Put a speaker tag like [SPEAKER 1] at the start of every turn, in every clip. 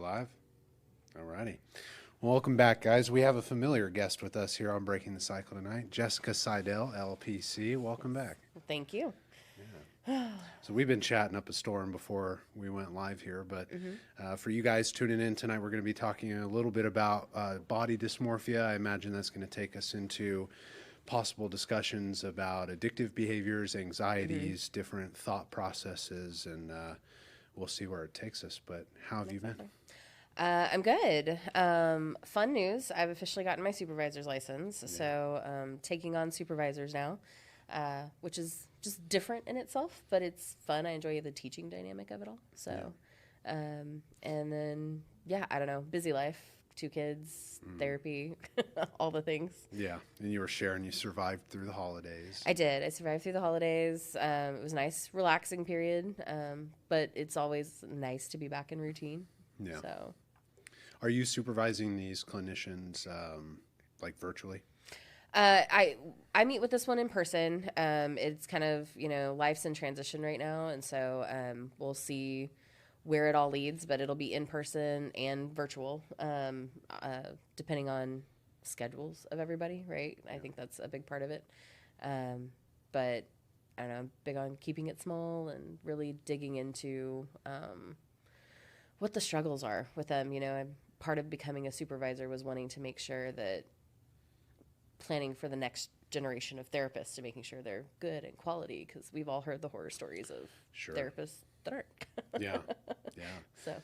[SPEAKER 1] Live? Alrighty. Well, welcome back, guys. We have a familiar guest with us here on Breaking the Cycle tonight, Jessica Seidel, LPC. Welcome back.
[SPEAKER 2] Thank you.
[SPEAKER 1] So we've been chatting up a storm before we went live here, but for you guys tuning in tonight, we're going to be talking a little bit about body dysmorphia. I imagine that's going to take us into possible discussions about addictive behaviors, anxieties, different thought processes, and we'll see where it takes us. But how have you been?
[SPEAKER 2] I'm good. Fun news. I've officially gotten my supervisor's license. So taking on supervisors now, which is just different in itself, but it's fun. I enjoy the teaching dynamic of it all. So, and then, I don't know, busy life, 2 kids, therapy, all the things.
[SPEAKER 1] Yeah. And you were sharing you survived through the holidays.
[SPEAKER 2] I did. I survived through the holidays. It was a nice, relaxing period, but it's always nice to be back in routine.
[SPEAKER 1] Yeah.
[SPEAKER 2] So.
[SPEAKER 1] Are you supervising these clinicians like virtually?
[SPEAKER 2] I meet with this one in person. It's kind of, life's in transition right now. And so we'll see where it all leads, but it'll be in person and virtual, depending on schedules of everybody, right? I think that's a big part of it. But I don't know, I'm big on keeping it small and really digging into what the struggles are with them. Part of becoming a supervisor was wanting to make sure that planning for the next generation of therapists and making sure they're good and quality, because we've all heard the horror stories of therapists that aren't.
[SPEAKER 1] Yeah.
[SPEAKER 2] So.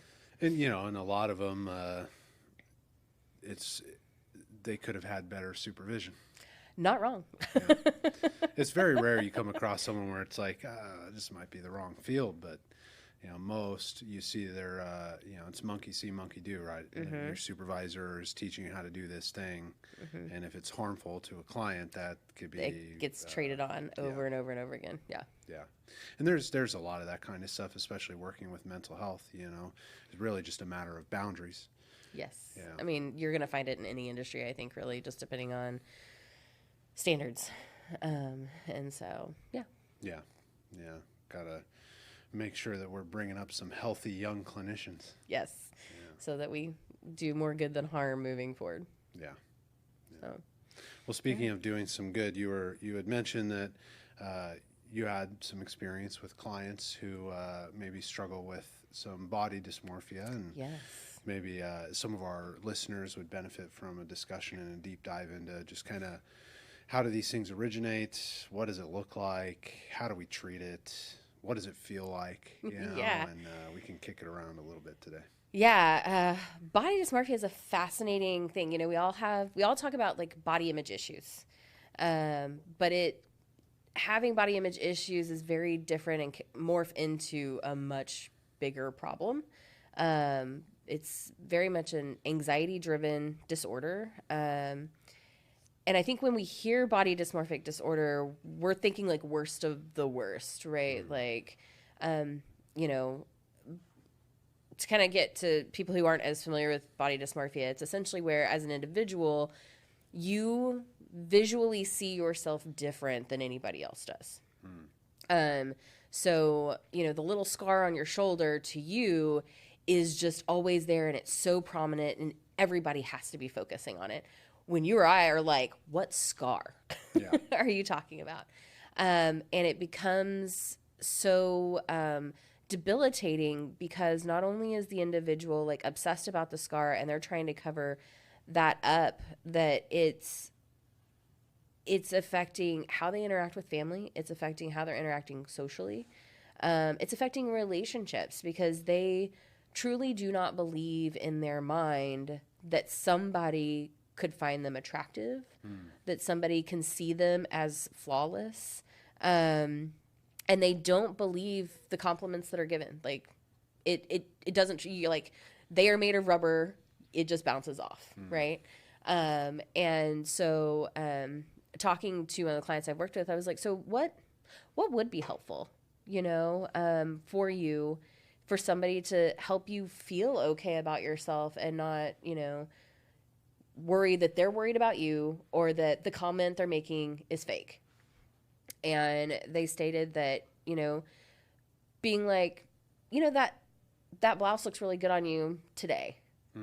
[SPEAKER 1] And, and a lot of them, they could have had better supervision.
[SPEAKER 2] Not wrong.
[SPEAKER 1] Yeah. It's very rare you come across someone where it's like, this might be the wrong field, but most you see they're, it's monkey see, monkey do, right? Your supervisor is teaching you how to do this thing. And if it's harmful to a client, that could be...
[SPEAKER 2] It gets traded on over and over and over again. Yeah.
[SPEAKER 1] Yeah. And there's a lot of that kind of stuff, especially working with mental health, It's really just a matter of boundaries.
[SPEAKER 2] Yes.
[SPEAKER 1] Yeah.
[SPEAKER 2] I mean, you're going to find it in any industry, I think, really, just depending on standards. And so, yeah.
[SPEAKER 1] Yeah. Yeah. Gotta make sure that we're bringing up some healthy young clinicians.
[SPEAKER 2] Yes. Yeah. So that we do more good than harm moving forward.
[SPEAKER 1] Yeah.
[SPEAKER 2] So.
[SPEAKER 1] Well, speaking of doing some good, you had mentioned that you had some experience with clients who maybe struggle with some body dysmorphia, and maybe some of our listeners would benefit from a discussion and a deep dive into just kind of how do these things originate, what does it look like, how do we treat it, what does it feel like, and we can kick it around a little bit today.
[SPEAKER 2] Yeah, body dysmorphia is a fascinating thing. We all talk about like body image issues, but having body image issues is very different and morph into a much bigger problem. It's very much an anxiety-driven disorder. And I think when we hear body dysmorphic disorder, we're thinking like worst of the worst, right? Like, to kind of get to people who aren't as familiar with body dysmorphia, it's essentially where, as an individual, you visually see yourself different than anybody else does. So, the little scar on your shoulder to you is just always there, and it's so prominent, and everybody has to be focusing on it. When you or I are like, what scar are you talking about? And it becomes so debilitating, because not only is the individual like obsessed about the scar and they're trying to cover that up, that it's affecting how they interact with family. It's affecting how they're interacting socially. It's affecting relationships, because they truly do not believe in their mind that somebody could find them attractive, that somebody can see them as flawless. And they don't believe the compliments that are given. Like it doesn't, you're like, they are made of rubber. It just bounces off. Right. And so, talking to one of the clients I've worked with, I was like, so what would be helpful, for you, for somebody to help you feel okay about yourself and not, worry that they're worried about you or that the comment they're making is fake. And they stated that, being like, that that blouse looks really good on you today.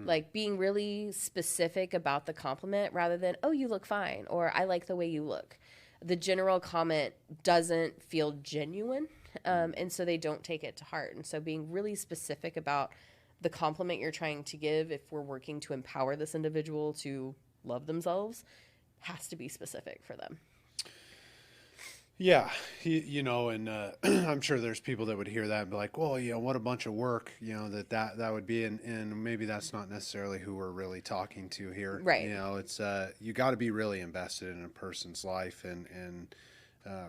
[SPEAKER 2] Like being really specific about the compliment rather than, oh, you look fine, or I like the way you look. The general comment doesn't feel genuine, and so they don't take it to heart. And so being really specific about the compliment you're trying to give, if we're working to empower this individual to love themselves, has to be specific for them.
[SPEAKER 1] Yeah, you know, and I'm sure there's people that would hear that and be like, well, you know, what a bunch of work, you know, that would be, and maybe that's not necessarily who we're really talking to here.
[SPEAKER 2] Right.
[SPEAKER 1] You know, it's, you got to be really invested in a person's life and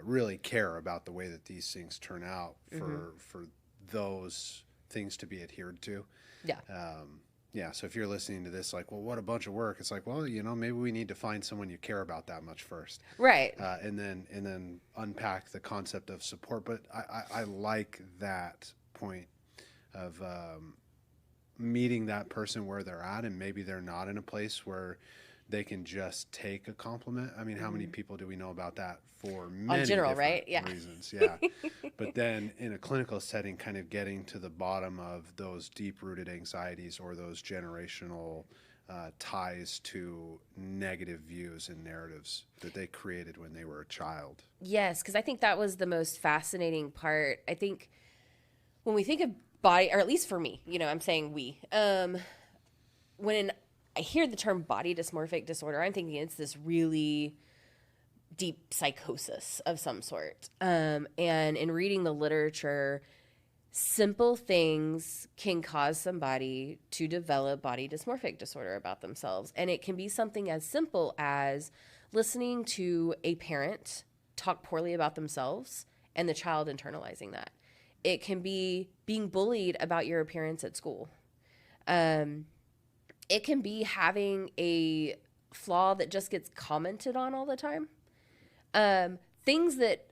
[SPEAKER 1] really care about the way that these things turn out for those things to be adhered to.
[SPEAKER 2] Yeah.
[SPEAKER 1] Yeah, so if you're listening to this, like, well, what a bunch of work. It's like, well, you know, maybe we need to find someone you care about that much first.
[SPEAKER 2] Right.
[SPEAKER 1] And then unpack the concept of support. But I like that point of meeting that person where they're at, and maybe they're not in a place where they can just take a compliment. I mean, how many people do we know about that for many different reasons? Yeah. But then in a clinical setting, kind of getting to the bottom of those deep-rooted anxieties or those generational ties to negative views and narratives that they created when they were a child.
[SPEAKER 2] Yes, because I think that was the most fascinating part. I think when we think of body, or at least for me, you know, I'm saying we, when I hear the term body dysmorphic disorder, I'm thinking it's this really deep psychosis of some sort. And in reading the literature, simple things can cause somebody to develop body dysmorphic disorder about themselves. And it can be something as simple as listening to a parent talk poorly about themselves and the child internalizing that. It can be being bullied about your appearance at school. It can be having a flaw that just gets commented on all the time. Things that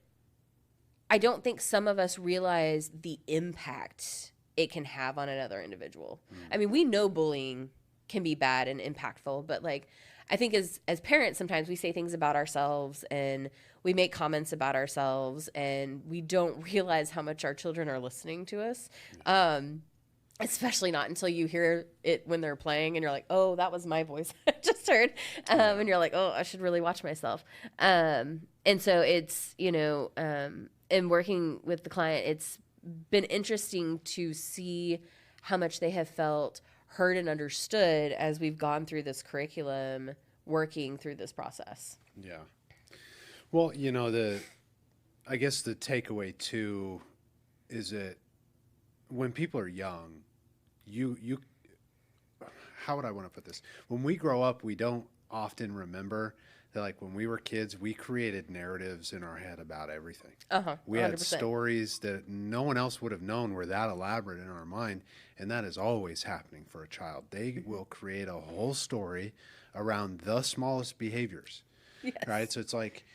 [SPEAKER 2] I don't think some of us realize the impact it can have on another individual. I mean, we know bullying can be bad and impactful, but like, I think as parents, sometimes we say things about ourselves and we make comments about ourselves and we don't realize how much our children are listening to us. Especially not until you hear it when they're playing and you're like, oh, that was my voice I just heard. And you're like, oh, I should really watch myself. And so it's, you know, in working with the client, it's been interesting to see how much they have felt heard and understood as we've gone through this curriculum, working through this process.
[SPEAKER 1] Yeah. Well, you know, I guess the takeaway too is that when people are young, how would I want to put this? When we grow up, we don't often remember that, like, when we were kids, we created narratives in our head about everything. We 100%. Had stories that no one else would have known were that elaborate in our mind, and that is always happening for a child. They will create a whole story around the smallest behaviors. Yes. Right? So it's like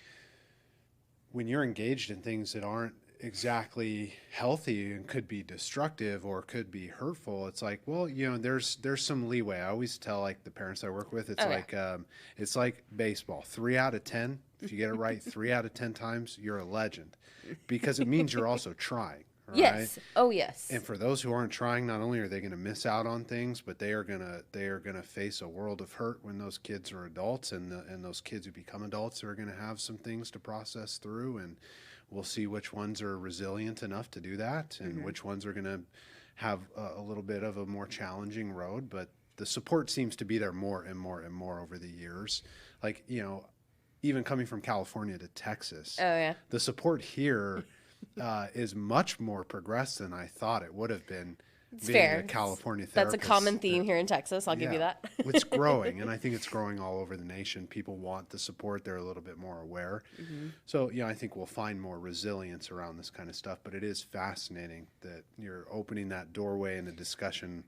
[SPEAKER 1] when you're engaged in things that aren't exactly healthy and could be destructive or could be hurtful, it's like, well, you know, there's some leeway. I always tell, like, the parents I work with, it's like baseball. 3 out of 10, if you get it right 3 out of 10 times, you're a legend, because it means you're also trying. Right?
[SPEAKER 2] Yes. Oh, yes.
[SPEAKER 1] And for those who aren't trying, not only are they going to miss out on things, but they are gonna face a world of hurt when those kids are adults, and those kids who become adults are going to have some things to process through, and we'll see which ones are resilient enough to do that, and which ones are going to have a little bit of a more challenging road. But the support seems to be there more and more and more over the years. Like, you know, even coming from California to Texas, the support here is much more progressed than I thought it would have been.
[SPEAKER 2] It's
[SPEAKER 1] being
[SPEAKER 2] fair.
[SPEAKER 1] A California therapist.
[SPEAKER 2] That's a common theme here in Texas. I'll give you that.
[SPEAKER 1] It's growing, and I think it's growing all over the nation. People want the support. They're a little bit more aware. So, you know, I think we'll find more resilience around this kind of stuff. But it is fascinating that you're opening that doorway in the discussion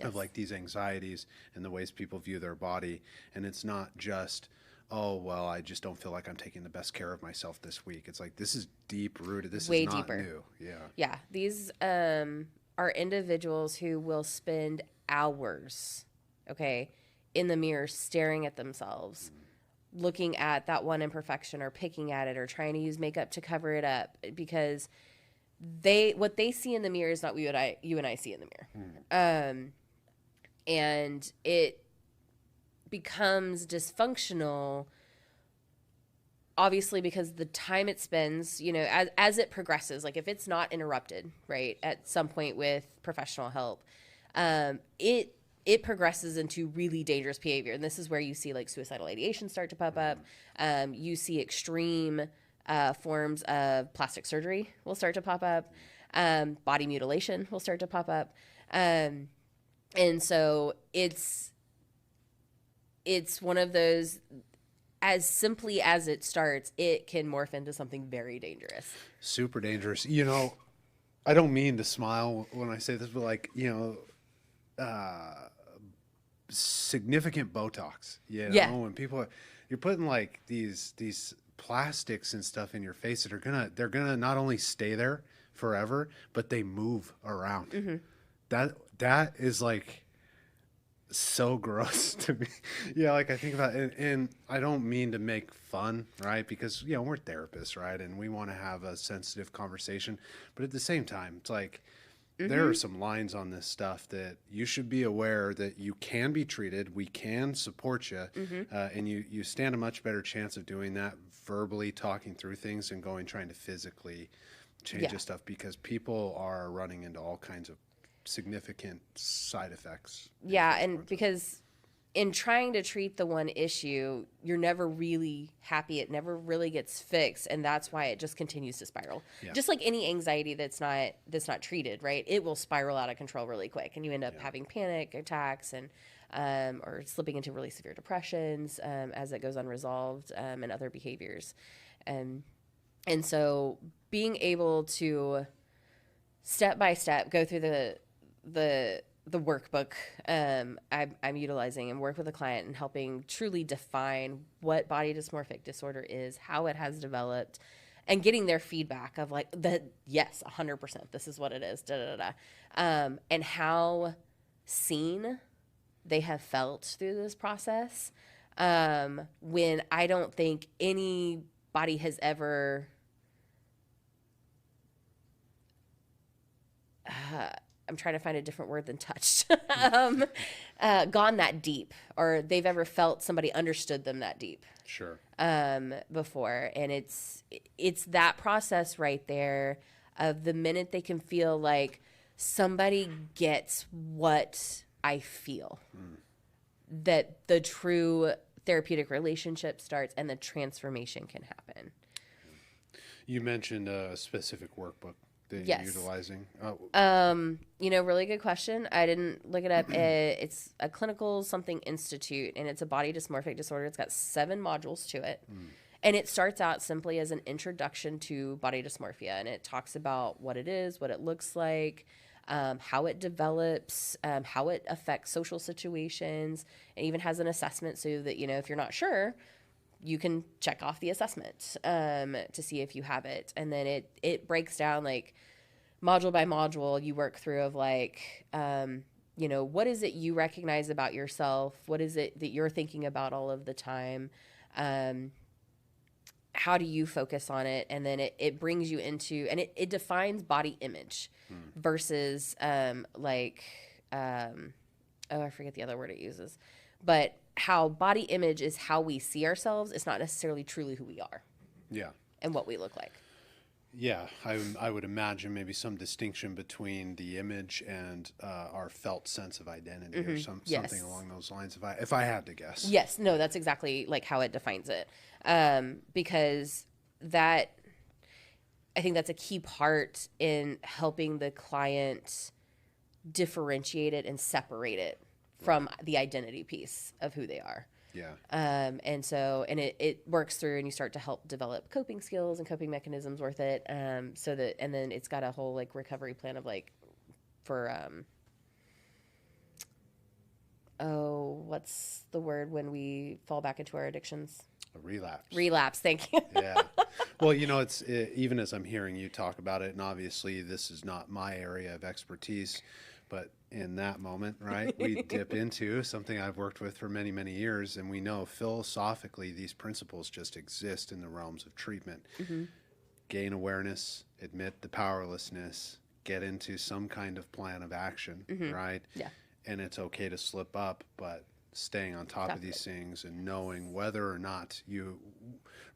[SPEAKER 1] of, like, these anxieties and the ways people view their body. And it's not just, oh, well, I just don't feel like I'm taking the best care of myself this week. It's like, this is deep rooted. This
[SPEAKER 2] Way
[SPEAKER 1] is not
[SPEAKER 2] deeper.
[SPEAKER 1] new. Yeah.
[SPEAKER 2] Yeah. These are individuals who will spend hours, in the mirror staring at themselves, looking at that one imperfection or picking at it or trying to use makeup to cover it up, because what they see in the mirror is not what you and I see in the mirror. And it becomes dysfunctional, obviously, because the time it spends, you know, as it progresses, like if it's not interrupted, right, at some point with professional help, it progresses into really dangerous behavior. And this is where you see like suicidal ideation start to pop up. You see extreme forms of plastic surgery will start to pop up. Body mutilation will start to pop up. And so it's one of those, as simply as it starts, it can morph into something very dangerous.
[SPEAKER 1] Super dangerous. You know, I don't mean to smile when I say this, but like, you know, significant Botox, you know, when people, you're putting like these plastics and stuff in your face that they're gonna not only stay there forever, but they move around. That is like so gross to me. Yeah, like I think about it, and I don't mean to make fun, right? Because, you know, we're therapists, right? And we want to have a sensitive conversation. But at the same time, it's like there are some lines on this stuff that you should be aware that you can be treated. We can support you. And you stand a much better chance of doing that verbally, talking through things, and trying to physically change this stuff, because people are running into all kinds of significant side effects.
[SPEAKER 2] Yeah, and because in trying to treat the one issue, you're never really happy. It never really gets fixed, and that's why it just continues to spiral. Just like any anxiety that's not treated, right? It will spiral out of control really quick, and you end up having panic attacks and or slipping into really severe depressions as it goes unresolved, and other behaviors. And so being able to step by step go through the workbook I'm utilizing and work with a client and helping truly define what body dysmorphic disorder is, how it has developed, and getting their feedback of like yes, 100%, this is what it is, and how seen they have felt through this process, when I don't think anybody has ever I'm trying to find a different word than touched, gone that deep, or they've ever felt somebody understood them that deep.
[SPEAKER 1] Sure.
[SPEAKER 2] Before. And it's that process right there of the minute they can feel like somebody gets what I feel, that the true therapeutic relationship starts and the transformation can happen.
[SPEAKER 1] You mentioned a specific workbook that you're utilizing.
[SPEAKER 2] You know, really good question. I didn't look it up. It's a clinical something institute, and it's a body dysmorphic disorder. It's got 7 modules to it. And it starts out simply as an introduction to body dysmorphia. And it talks about what it is, what it looks like, how it develops, how it affects social situations, and even has an assessment so that, you know, if you're not sure, you can check off the assessment to see if you have it. And then it breaks down like module by module. You work through of like, you know, what is it you recognize about yourself? What is it that you're thinking about all of the time? How do you focus on it? And then it brings you into, and it defines body image versus I forget the other word it uses, but how body image is how we see ourselves. It's not necessarily truly who we are.
[SPEAKER 1] Yeah.
[SPEAKER 2] And what we look like.
[SPEAKER 1] Yeah. I would imagine maybe some distinction between the image and our felt sense of identity or something along those lines, if I had to guess.
[SPEAKER 2] Yes. No, that's exactly like how it defines it. Because I think that's a key part in helping the client differentiate it and separate it from the identity piece of who they are.
[SPEAKER 1] Yeah.
[SPEAKER 2] And it works through, and you start to help develop coping skills and coping mechanisms with it. And then it's got a whole like recovery plan of like for, what's the word when we fall back into our addictions?
[SPEAKER 1] A relapse.
[SPEAKER 2] Relapse. Thank you.
[SPEAKER 1] Yeah. Well, you know, even as I'm hearing you talk about it, and obviously this is not my area of expertise, but in that moment, right, we dip into something I've worked with for many, many years, and we know philosophically these principles just exist in the realms of treatment. gain awareness, admit the powerlessness, get into some kind of plan of action, right?
[SPEAKER 2] Yeah.
[SPEAKER 1] And it's okay to slip up, but staying on top of these things and knowing whether or not you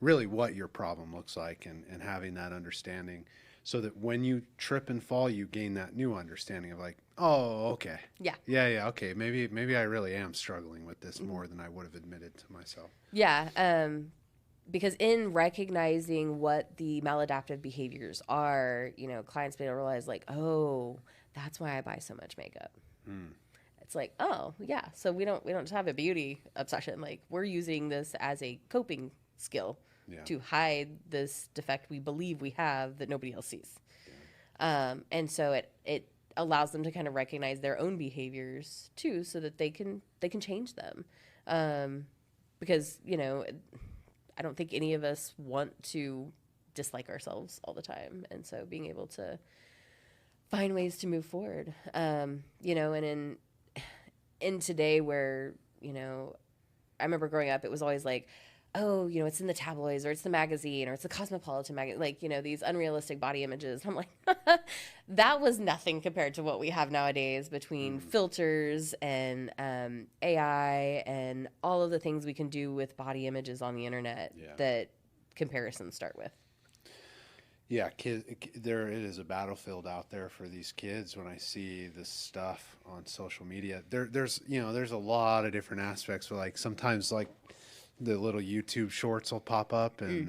[SPEAKER 1] really what your problem looks like, and having that understanding so that when you trip and fall, you gain that new understanding of like, oh, okay. Yeah. Okay. Maybe I really am struggling with this more than I would have admitted to myself.
[SPEAKER 2] Yeah. Because in recognizing what the maladaptive behaviors are, you know, clients may realize like, oh, that's why I buy so much makeup. It's like, oh yeah, so we don't just have a beauty obsession. Like, we're using this as a coping skill to hide this defect we believe we have that nobody else sees. And so it allows them to kind of recognize their own behaviors too, so that they can change them. Because, you know, I don't think any of us want to dislike ourselves all the time. And so being able to find ways to move forward, you know, and in today where, you know, I remember growing up, it was always like, oh, you know, it's in the tabloids or it's the magazine or it's the Cosmopolitan magazine, like, you know, these unrealistic body images. I'm like, that was nothing compared to what we have nowadays between filters and AI and all of the things we can do with body images on the internet that comparisons start with.
[SPEAKER 1] Yeah, there it is a battlefield out there for these kids. When I see this stuff on social media, there's a lot of different aspects. Where like sometimes like the little YouTube shorts will pop up, and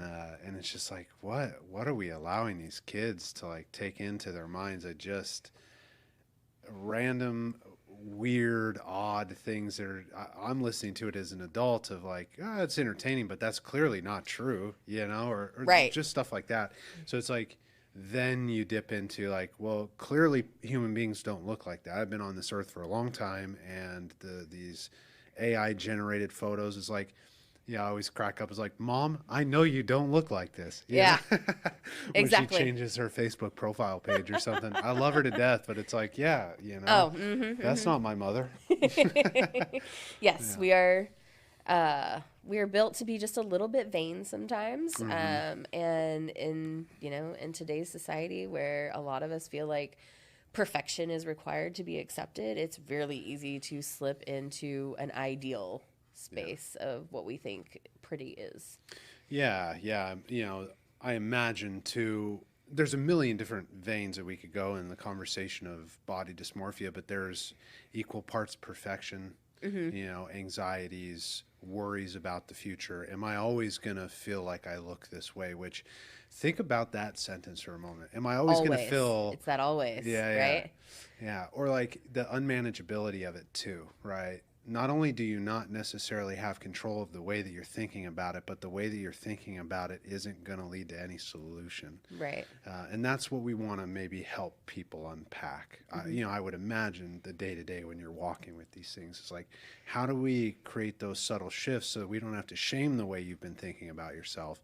[SPEAKER 1] it's just like, what are we allowing these kids to like take into their minds? Just random, weird, odd things that are. I'm listening to it as an adult of like, it's entertaining, but that's clearly not true, you know, or just stuff like that. So it's like, then you dip into like, well, clearly human beings don't look like that. I've been on this earth for a long time, and these AI generated photos is like, I always crack up. It's like, Mom, I know you don't look like this.
[SPEAKER 2] Yeah,
[SPEAKER 1] when
[SPEAKER 2] exactly.
[SPEAKER 1] she changes her Facebook profile page or something. I love her to death, but it's like, that's not my mother.
[SPEAKER 2] Yes, we are built to be just a little bit vain sometimes. And in today's society where a lot of us feel like perfection is required to be accepted, it's really easy to slip into an ideal space of what we think pretty is. Yeah.
[SPEAKER 1] I imagine too, there's a million different veins that we could go in the conversation of body dysmorphia, but there's equal parts perfection, anxieties, worries about the future. Am I always going to feel like I look this way? Which, think about that sentence for a moment. Am I always going to feel...
[SPEAKER 2] It's that always, right?
[SPEAKER 1] Yeah. Or like the unmanageability of it too, right? Not only do you not necessarily have control of the way that you're thinking about it, but the way that you're thinking about it isn't going to lead to any solution.
[SPEAKER 2] Right.
[SPEAKER 1] And that's what we want to maybe help people unpack. I would imagine the day-to-day when you're walking with these things, it's like, how do we create those subtle shifts so that we don't have to shame the way you've been thinking about yourself,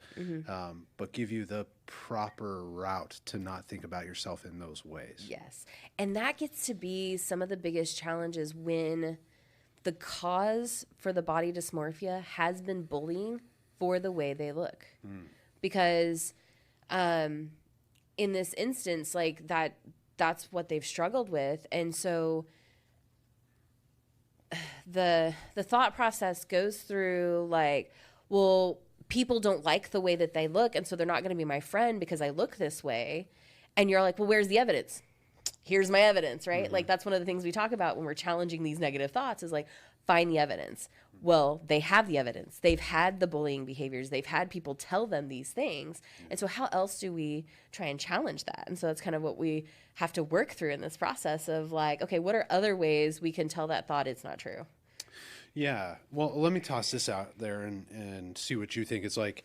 [SPEAKER 1] but give you the proper route to not think about yourself in those ways?
[SPEAKER 2] Yes. And that gets to be some of the biggest challenges when the cause for the body dysmorphia has been bullying for the way they look. Because in this instance, like that's what they've struggled with. And so the thought process goes through like, well, people don't like the way that they look, and so they're not going to be my friend because I look this way. And you're like, well, where's the evidence? Here's my evidence, right? Like, that's one of the things we talk about when we're challenging these negative thoughts is like, find the evidence. Well, they have the evidence. They've had the bullying behaviors. They've had people tell them these things. And so how else do we try and challenge that? And so that's kind of what we have to work through in this process of like, okay, what are other ways we can tell that thought it's not true?
[SPEAKER 1] Yeah. Well, let me toss this out there and see what you think. It's like,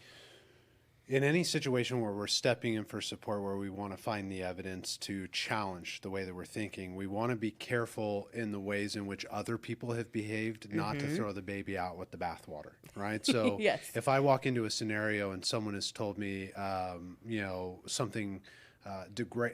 [SPEAKER 1] in any situation where we're stepping in for support, where we want to find the evidence to challenge the way that we're thinking, we want to be careful in the ways in which other people have behaved, not to throw the baby out with the bathwater, right? So if I walk into a scenario and someone has told me, something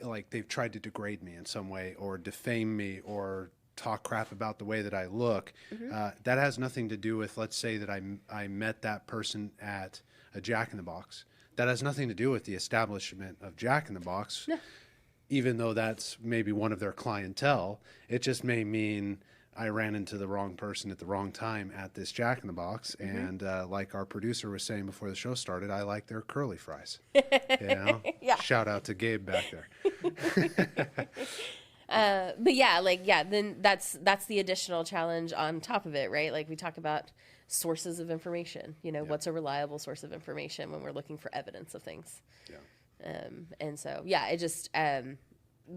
[SPEAKER 1] like they've tried to degrade me in some way or defame me or talk crap about the way that I look, that has nothing to do with, let's say that I met that person at a Jack in the Box. that has nothing to do with the establishment of Jack in the Box.
[SPEAKER 2] No.
[SPEAKER 1] Even though that's maybe one of their clientele, it just may mean I ran into the wrong person at the wrong time at this Jack in the Box. And like our producer was saying before the show started, I like their curly fries. You know?
[SPEAKER 2] Yeah.
[SPEAKER 1] Shout out to Gabe back there.
[SPEAKER 2] But yeah, like, yeah, then that's the additional challenge on top of it, right? Like we talk about sources of information, you know, what's a reliable source of information when we're looking for evidence of things.
[SPEAKER 1] Yeah.
[SPEAKER 2] And so, yeah, it just,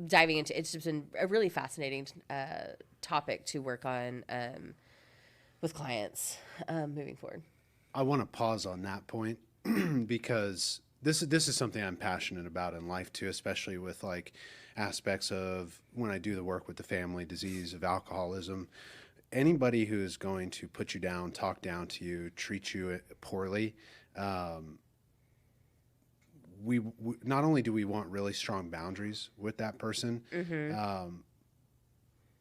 [SPEAKER 2] diving into, it's just been a really fascinating, topic to work on, with clients, moving forward.
[SPEAKER 1] I want to pause on that point because this is something I'm passionate about in life too, especially with like aspects of when I do the work with the family disease of alcoholism. Anybody who is going to put you down, talk down to you, treat you poorly, we not only do we want really strong boundaries with that person,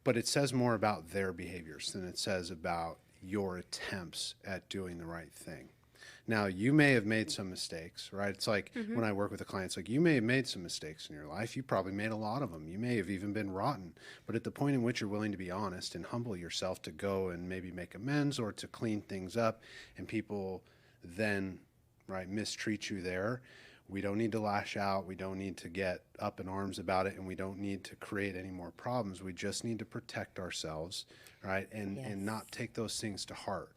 [SPEAKER 1] but it says more about their behaviors than it says about your attempts at doing the right thing. Now, you may have made some mistakes, right? It's like when I work with a client, it's like you may have made some mistakes in your life. You probably made a lot of them. You may have even been rotten. But at the point in which you're willing to be honest and humble yourself to go and maybe make amends or to clean things up, and people then, right, mistreat you there, we don't need to lash out. We don't need to get up in arms about it, and we don't need to create any more problems. We just need to protect ourselves, right, and not take those things to heart.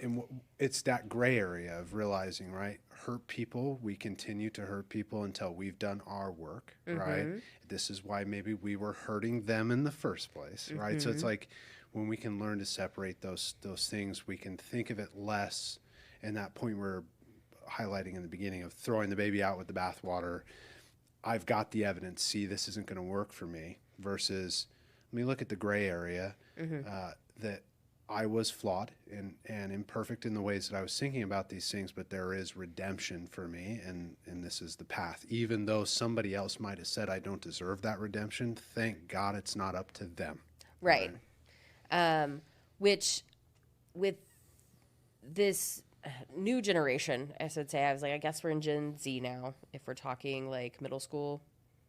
[SPEAKER 1] And it's that gray area of realizing, right, hurt people, we continue to hurt people until we've done our work, right? This is why maybe we were hurting them in the first place, right? So it's like when we can learn to separate those things, we can think of it less. And that point we're highlighting in the beginning of throwing the baby out with the bathwater. I've got the evidence. See, this isn't going to work for me. Versus, let me look at the gray area that I was flawed and imperfect in the ways that I was thinking about these things, but there is redemption for me, and this is the path. Even though somebody else might have said I don't deserve that redemption, thank God it's not up to them.
[SPEAKER 2] Right. Which, with this new generation, I should say, I was like, I guess we're in Gen Z now, if we're talking like middle school.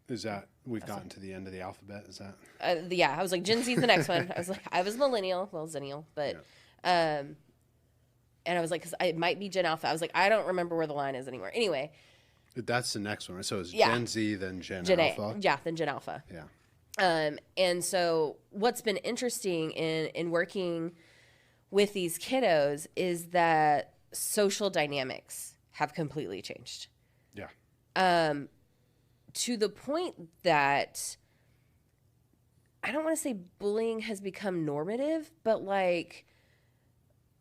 [SPEAKER 1] Is that, we've gotten to the end of the alphabet, is that?
[SPEAKER 2] Yeah, I was like, Gen Z's the next one. I was like, I was millennial, well, zennial, but, and I was like, because it might be Gen Alpha. I was like, I don't remember where the line is anymore. Anyway.
[SPEAKER 1] That's the next one. So it's Gen Z, then Gen Alpha.
[SPEAKER 2] Then Gen Alpha.
[SPEAKER 1] Yeah.
[SPEAKER 2] And so what's been interesting in working with these kiddos is that social dynamics have completely changed.
[SPEAKER 1] Yeah.
[SPEAKER 2] To the point that I don't want to say bullying has become normative, but like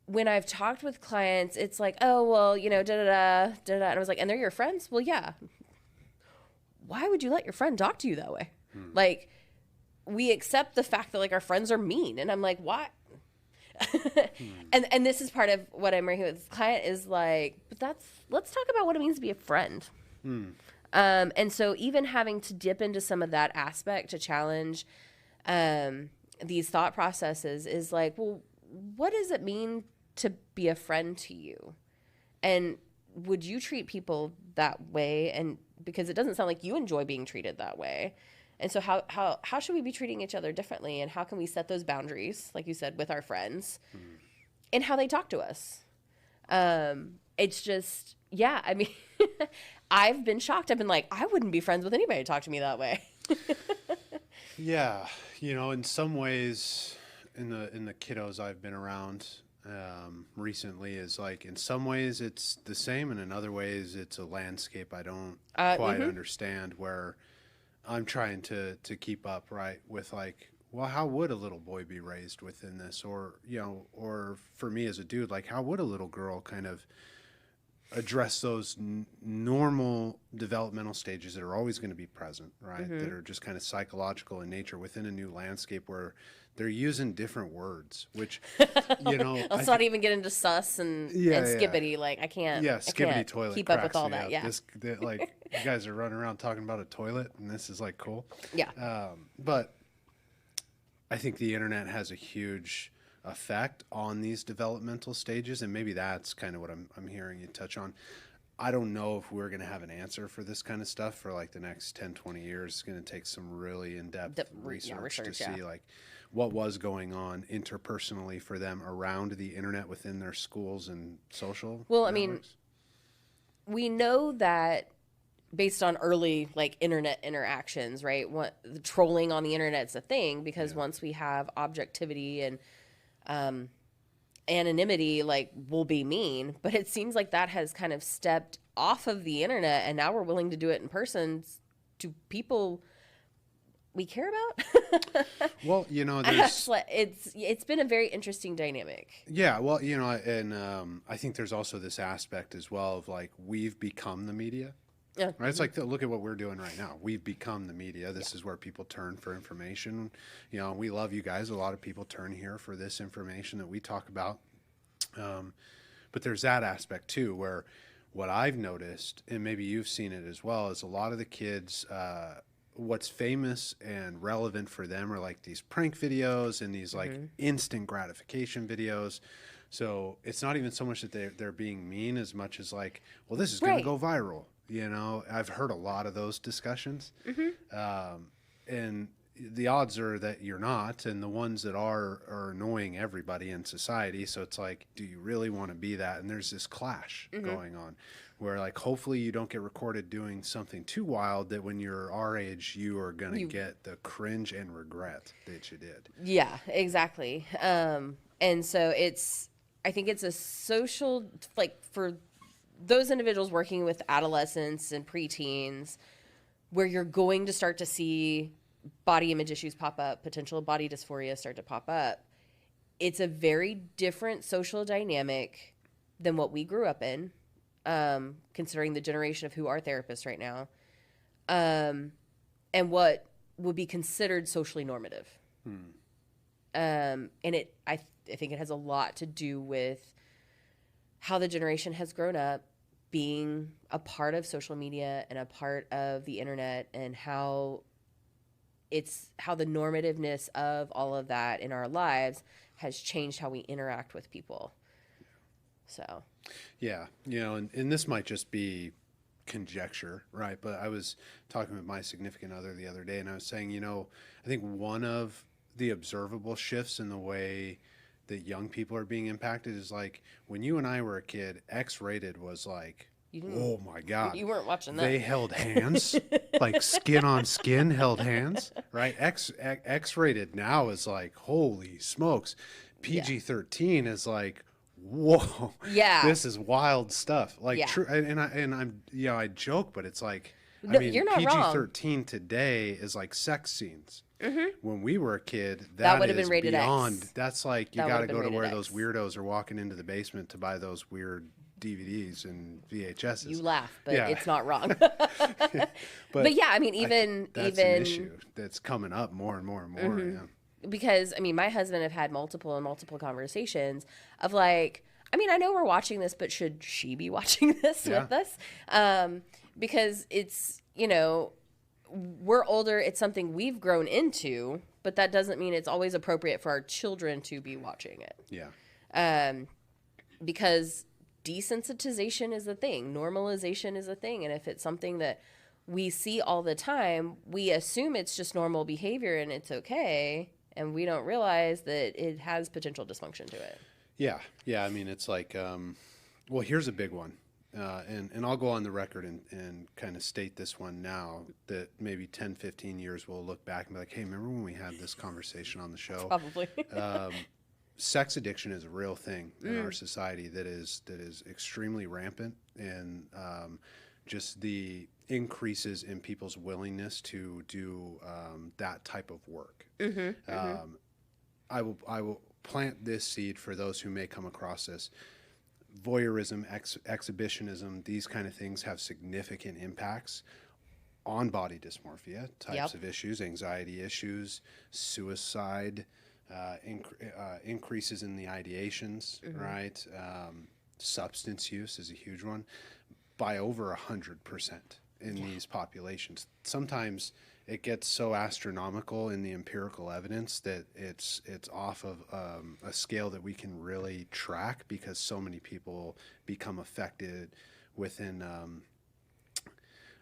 [SPEAKER 2] when I've talked with clients, it's like, oh, well, you know, da-da-da, da-da. And I was like, and they're your friends? Well, yeah. Why would you let your friend talk to you that way? Like, we accept the fact that like our friends are mean. And I'm like, why? And this is part of what I'm working with this client is like, but let's talk about what it means to be a friend. And so even having to dip into some of that aspect to challenge these thought processes is like, well, what does it mean to be a friend to you? And would you treat people that way? And because it doesn't sound like you enjoy being treated that way. And so how should we be treating each other differently? And how can we set those boundaries, like you said, with our friends and how they talk to us? It's just, yeah, I mean, I've been shocked. I've been like, I wouldn't be friends with anybody who talked to me that way.
[SPEAKER 1] Yeah. You know, in some ways, in the kiddos I've been around recently is like, in some ways it's the same, and in other ways it's a landscape I don't quite understand, where I'm trying to keep up, right, with like, well, how would a little boy be raised within this? Or, you know, or for me as a dude, like, how would a little girl kind of address those normal developmental stages that are always going to be present, right? That are just kind of psychological in nature within a new landscape where they're using different words, which, you know.
[SPEAKER 2] Let's not even get into sus and skippity. Like, I can't.
[SPEAKER 1] Yeah, skippity toilet.
[SPEAKER 2] Keep up with all that. Yeah.
[SPEAKER 1] Like, you guys are running around talking about a toilet, and this is like cool.
[SPEAKER 2] Yeah.
[SPEAKER 1] But I think the internet has a huge effect on these developmental stages, and maybe that's kind of what I'm hearing you touch on. I don't know if we're going to have an answer for this kind of stuff for like the next 10, 20 years. It's going to take some really in-depth research to see like what was going on interpersonally for them around the internet within their schools and social
[SPEAKER 2] Well,
[SPEAKER 1] networks.
[SPEAKER 2] I mean, we know that based on early like internet interactions, right? What the trolling on the internet's a thing because once we have objectivity and anonymity, like we'll be mean, but it seems like that has kind of stepped off of the internet and now we're willing to do it in person to people we care about.
[SPEAKER 1] Well, you know, there's
[SPEAKER 2] it's been a very interesting dynamic.
[SPEAKER 1] Yeah, well, you know, and I think there's also this aspect as well of like we've become the media.
[SPEAKER 2] Yeah.
[SPEAKER 1] Right. It's like, look at what we're doing right now. We've become the media. This is where people turn for information. You know, we love you guys. A lot of people turn here for this information that we talk about. But there's that aspect too, where what I've noticed, and maybe you've seen it as well, is a lot of the kids, what's famous and relevant for them are like these prank videos and these like instant gratification videos. So it's not even so much that they're being mean as much as like, well, this is going to go viral. You know, I've heard a lot of those discussions, and the odds are that you're not, and the ones that are annoying everybody in society. So it's like, do you really want to be that? And there's this clash going on where like, hopefully you don't get recorded doing something too wild that when you're our age, you are going to get the cringe and regret that you did.
[SPEAKER 2] Yeah, exactly. And so I think it's a social, like for those individuals working with adolescents and preteens where you're going to start to see body image issues pop up, potential body dysphoria start to pop up. It's a very different social dynamic than what we grew up in, considering the generation of who are therapists right now, and what would be considered socially normative. And I think it has a lot to do with how the generation has grown up being a part of social media and a part of the internet, and how the normativeness of all of that in our lives has changed how we interact with people. So,
[SPEAKER 1] yeah, you know, and this might just be conjecture, right? But I was talking with my significant other the other day, and I was saying, you know, I think one of the observable shifts in the way that young people are being impacted is like when you and I were a kid, X-rated was like, oh my God.
[SPEAKER 2] You weren't watching that.
[SPEAKER 1] They held hands, like skin on skin held hands, right? X-rated now is like, holy smokes. PG-13 is like, whoa, this is wild stuff. Like true. And I'm, you know, I joke, but it's like, I mean,
[SPEAKER 2] you're not
[SPEAKER 1] PG-13
[SPEAKER 2] wrong.
[SPEAKER 1] today is like sex scenes. When we were a kid,
[SPEAKER 2] that would have
[SPEAKER 1] is
[SPEAKER 2] been rated
[SPEAKER 1] beyond.
[SPEAKER 2] X.
[SPEAKER 1] That's like you got to go to where those weirdos are walking into the basement to buy those weird DVDs and VHSs.
[SPEAKER 2] You laugh, but it's not wrong.
[SPEAKER 1] but
[SPEAKER 2] yeah, I mean,
[SPEAKER 1] that's an issue that's coming up more and more and more. Yeah.
[SPEAKER 2] Because I mean, my husband have had multiple conversations of like, I mean, I know we're watching this, but should she be watching this with us? Because it's, you know, we're older. It's something we've grown into, but that doesn't mean it's always appropriate for our children to be watching it.
[SPEAKER 1] Yeah.
[SPEAKER 2] Because desensitization is a thing. Normalization is a thing. And if it's something that we see all the time, we assume it's just normal behavior and it's okay. And we don't realize that it has potential dysfunction to it.
[SPEAKER 1] Yeah. Yeah. I mean, it's like, well, here's a big one. And I'll go on the record and kind of state this one now that maybe 10, 15 years we'll look back and be like, hey, remember when we had this conversation on the show?
[SPEAKER 2] Probably.
[SPEAKER 1] Sex addiction is a real thing in our society that is extremely rampant, and just the increases in people's willingness to do that type of work. I will plant this seed for those who may come across this. Voyeurism, exhibitionism, these kind of things have significant impacts on body dysmorphia types of issues, anxiety issues, suicide, increases in the ideations, right? Substance use is a huge one, by over 100% in these populations. Sometimes it gets so astronomical in the empirical evidence that it's off of a scale that we can really track, because so many people become affected within,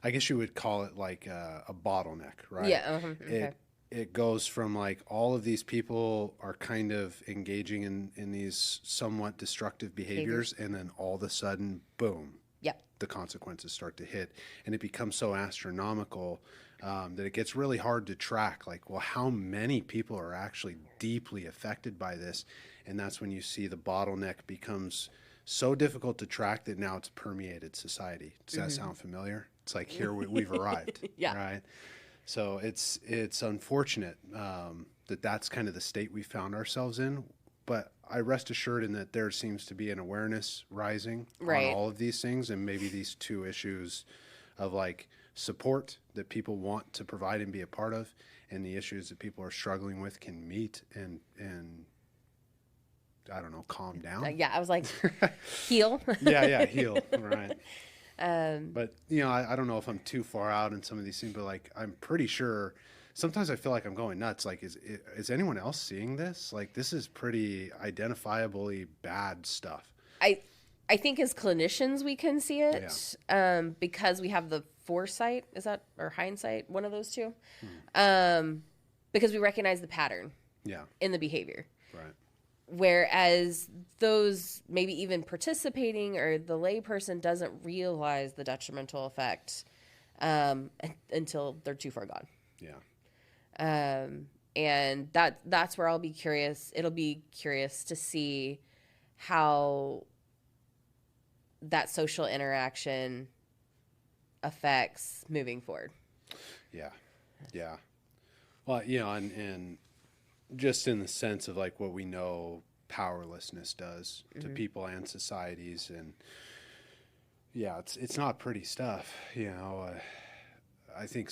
[SPEAKER 1] I guess you would call it like a bottleneck, right?
[SPEAKER 2] Yeah. Okay.
[SPEAKER 1] It goes from like all of these people are kind of engaging in these somewhat destructive behaviors, and then all of a sudden, boom,
[SPEAKER 2] Yeah.
[SPEAKER 1] the consequences start to hit, and it becomes so astronomical that it gets really hard to track. Like, well, how many people are actually deeply affected by this? And that's when you see the bottleneck becomes so difficult to track that now it's permeated society. Does that sound familiar? It's like here we've arrived,
[SPEAKER 2] Yeah.
[SPEAKER 1] right? So it's unfortunate that that's kind of the state we found ourselves in. But I rest assured in that there seems to be an awareness rising
[SPEAKER 2] Right.
[SPEAKER 1] on all of these things, and maybe these two issues of like support that people want to provide and be a part of, and the issues that people are struggling with can meet and I don't know, calm down.
[SPEAKER 2] Yeah, I was like, heal.
[SPEAKER 1] Yeah, heal. Right. But you know, I don't know if I'm too far out in some of these things, but like I'm pretty sure. Sometimes I feel like I'm going nuts. Like, is anyone else seeing this? Like, this is pretty identifiably bad stuff.
[SPEAKER 2] I think as clinicians we can see it because we have the foresight, is that, or hindsight, one of those two, because we recognize the pattern in the behavior.
[SPEAKER 1] Right.
[SPEAKER 2] Whereas those maybe even participating or the layperson doesn't realize the detrimental effect until they're too far gone.
[SPEAKER 1] Yeah.
[SPEAKER 2] And that's where I'll be curious. It'll be curious to see how that social interaction affects moving forward.
[SPEAKER 1] Yeah. Yeah. Well, you know, and just in the sense of like what we know powerlessness does to people and societies, and yeah, it's not pretty stuff, you know. I think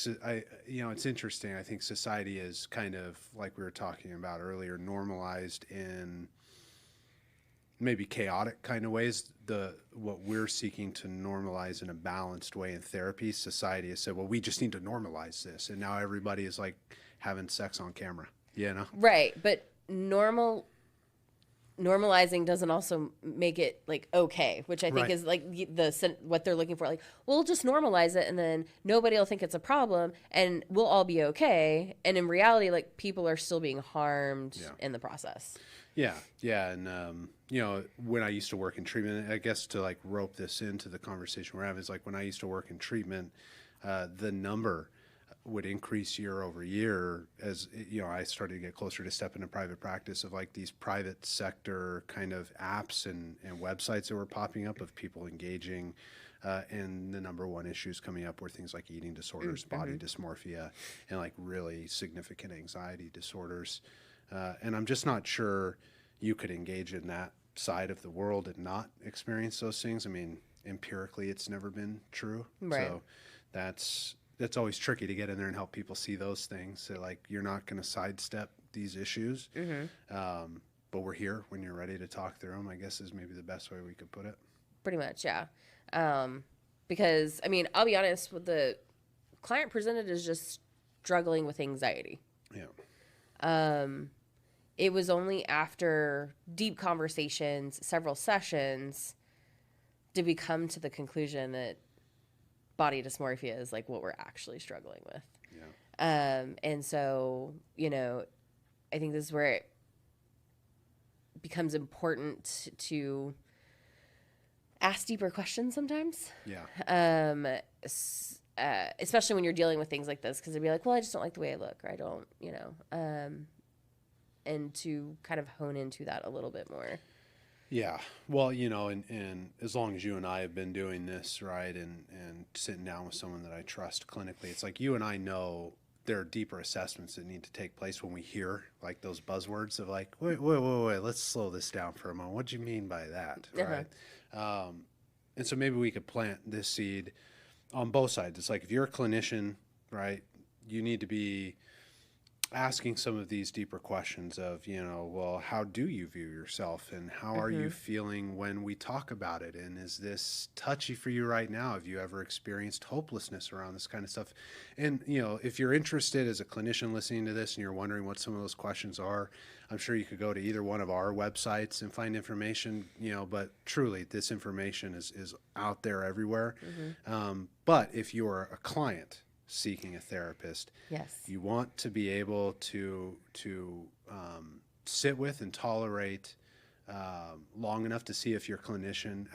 [SPEAKER 1] you know, it's interesting. I think society is kind of like we were talking about earlier, normalized in maybe chaotic kind of ways. What we're seeking to normalize in a balanced way in therapy, society has said, well, we just need to normalize this, and now everybody is like having sex on camera, you know?
[SPEAKER 2] Right, but normalizing doesn't also make it like okay, which I think is like what they're looking for. Like, we'll just normalize it, and then nobody will think it's a problem, and we'll all be okay. And in reality, like, people are still being harmed in the process.
[SPEAKER 1] Yeah, and you know, when I used to work in treatment, I guess to like rope this into the conversation we're having, is like when I used to work in treatment, the number would increase year over year as, you know, I started to get closer to step into private practice, of like these private sector kind of apps and websites that were popping up of people engaging. And the number one issues coming up were things like eating disorders, body dysmorphia, and like really significant anxiety disorders. And I'm just not sure you could engage in that side of the world and not experience those things. I mean, empirically, it's never been true.
[SPEAKER 2] Right.
[SPEAKER 1] So that's always tricky to get in there and help people see those things. So like, you're not going to sidestep these issues, but we're here when you're ready to talk through them, I guess, is maybe the best way we could put it. Pretty
[SPEAKER 2] much, yeah. Because, I mean, I'll be honest, with the client presented as just struggling with anxiety.
[SPEAKER 1] Yeah.
[SPEAKER 2] It was only after deep conversations, several sessions, did we come to the conclusion that body dysmorphia is like what we're actually struggling with.
[SPEAKER 1] Yeah.
[SPEAKER 2] And so, you know, I think this is where it becomes important to ask deeper questions sometimes.
[SPEAKER 1] Yeah.
[SPEAKER 2] Especially when you're dealing with things like this, because they'd be like, well, I just don't like the way I look, or I don't, you know, and to kind of hone into that a little bit more.
[SPEAKER 1] Yeah. Well, you know, and as long as you and I have been doing this, right, and sitting down with someone that I trust clinically, it's like you and I know there are deeper assessments that need to take place when we hear like those buzzwords of like, wait, let's slow this down for a moment. What do you mean by that, right? And so maybe we could plant this seed on both sides. It's like, if you're a clinician, right, you need to be asking some of these deeper questions of, well, how do you view yourself, and how are you feeling when we talk about it? And is this touchy for you right now? Have you ever experienced hopelessness around this kind of stuff? And, if you're interested as a clinician listening to this and you're wondering what some of those questions are, I'm sure you could go to either one of our websites and find information, but truly this information is out there everywhere. But if you're a client seeking a therapist,
[SPEAKER 2] yes,
[SPEAKER 1] you want to be able to sit with and tolerate long enough to see if your clinician